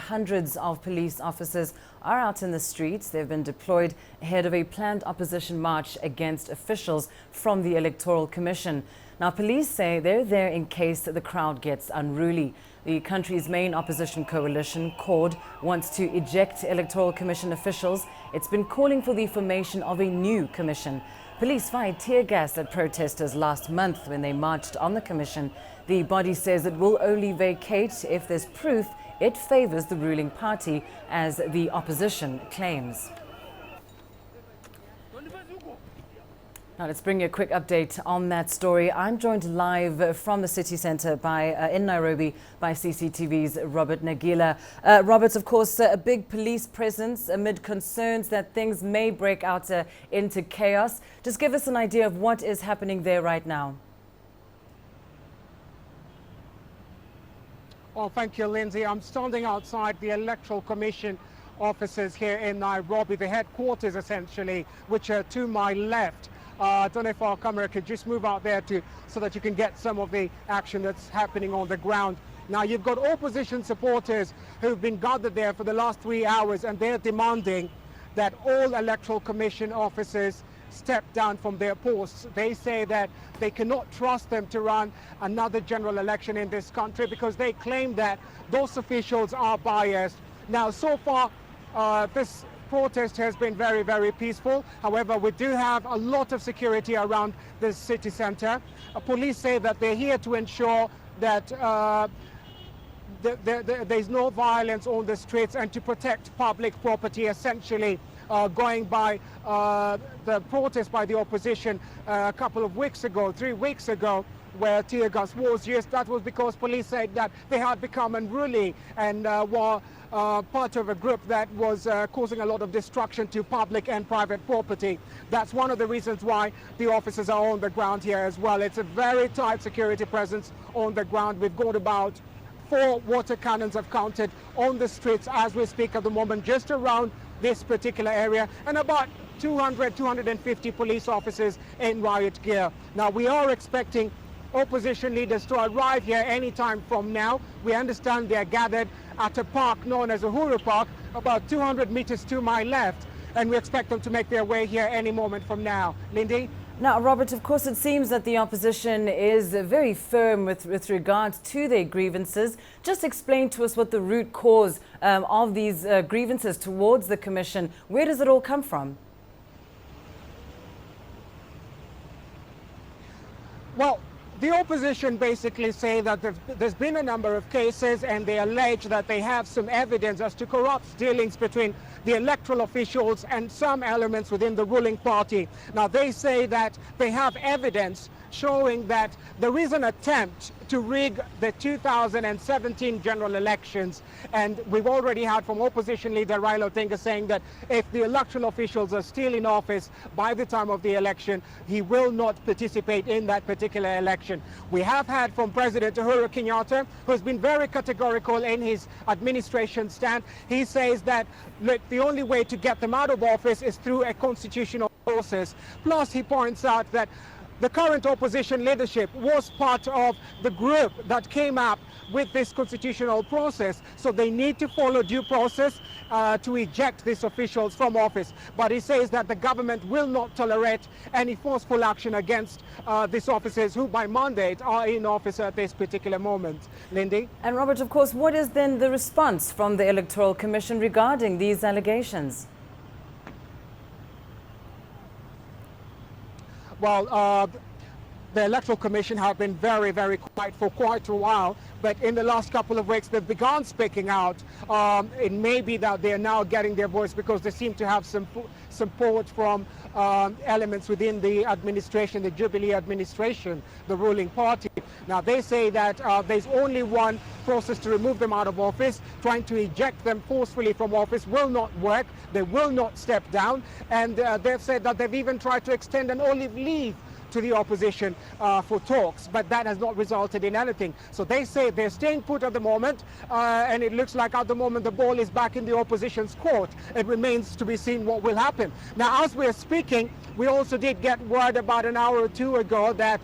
hundreds of police officers are out in the streets. They've been deployed ahead of a planned opposition march against officials from the Electoral Commission. Now, police say they're there in case the crowd gets unruly. The country's main opposition coalition, CORD, wants to eject Electoral Commission officials. It's been calling for the formation of a new commission. Police fired tear gas at protesters last month when they marched on the commission. The body says it will only vacate if there's proof it favours the ruling party, as the opposition claims. Now let's bring you a quick update on that story. I'm joined live from the city centre in Nairobi by CCTV's Robert Nagila. Robert, of course, a big police presence amid concerns that things may break out into chaos. Just give us an idea of what is happening there right now. Well, thank you, Lindsay. I'm standing outside the Electoral Commission offices here in Nairobi, the headquarters essentially, which are to my left. I don't know if our camera could just move out there so that you can get some of the action that's happening on the ground. Now, you've got opposition supporters who've been gathered there for the last 3 hours, and they're demanding that all Electoral Commission officers step down from their posts. They say that they cannot trust them to run another general election in this country because they claim that those officials are biased. Now, so far, this protest has been very, very peaceful. However, we do have a lot of security around the city center. Police say that they're here to ensure that there's no violence on the streets and to protect public property, essentially. Going by the protest by the opposition a couple of weeks ago, 3 weeks ago, where tear gas was used. That was because police said that they had become unruly and were part of a group that was causing a lot of destruction to public and private property. That's one of the reasons why the officers are on the ground here as well. It's a very tight security presence on the ground. We've got about 4 water cannons have counted on the streets as we speak at the moment, just around this particular area, and about 250 police officers in riot gear. Now, we are expecting opposition leaders to arrive here anytime from now. We understand they are gathered at a park known as Uhuru Park, about 200 meters to my left, and we expect them to make their way here any moment from now. Lindy? Now, Robert, of course, it seems that the opposition is very firm with regards to their grievances. Just explain to us what the root cause of these grievances towards the Commission. Where does it all come from? Well, the opposition basically say that there's been a number of cases, and they allege that they have some evidence as to corrupt dealings between the electoral officials and some elements within the ruling party. Now, they say that they have evidence showing that there is an attempt to rig the 2017 general elections, and we've already heard from opposition leader Raila Odinga saying that if the electoral officials are still in office by the time of the election, he will not participate in that particular election. We have heard from President Uhuru Kenyatta, who's been very categorical in his administration stand. He says that, look, the only way to get them out of office is through a constitutional process. Plus, he points out that the current opposition leadership was part of the group that came up with this constitutional process, so they need to follow due process to eject these officials from office. But he says that the government will not tolerate any forceful action against these officers who by mandate are in office at this particular moment. Lindy? And Robert, of course, what is then the response from the Electoral Commission regarding these allegations? Well, the Electoral Commission have been very, very quiet for quite a while, but in the last couple of weeks they've begun speaking out. It may be that they're now getting their voice because they seem to have some support from elements within the administration, the Jubilee administration, the ruling party. Now, they say that there's only one process to remove them out of office. Trying to eject them forcefully from office will not work. They will not step down. And they've said that they've even tried to extend an olive leaf to the opposition for talks, but that has not resulted in anything. So they say they're staying put at the moment, and it looks like at the moment the ball is back in the opposition's court. It remains to be seen what will happen. Now, as we're speaking, we also did get word about an hour or two ago that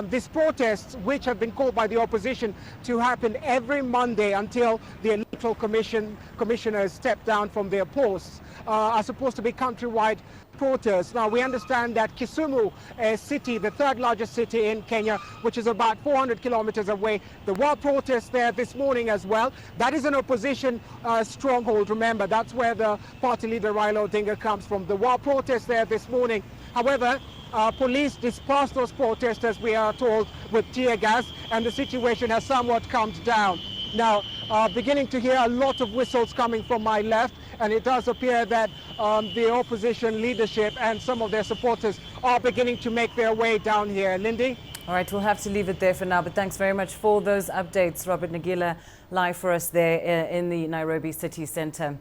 these protests, which have been called by the opposition to happen every Monday until the Electoral commissioners step down from their posts, are supposed to be countrywide protests. Now, we understand that Kisumu city, the third largest city in Kenya, which is about 400 kilometers away, there were protests there this morning as well. That is an opposition stronghold, remember. That's where the party leader Raila Odinga comes from. There were protests there this morning. However, police dispersed those protesters, we are told, with tear gas, and the situation has somewhat calmed down. Now, beginning to hear a lot of whistles coming from my left, and it does appear that the opposition leadership and some of their supporters are beginning to make their way down here. Lindy? All right, we'll have to leave it there for now, but thanks very much for those updates. Robert Nagila live for us there in the Nairobi city centre.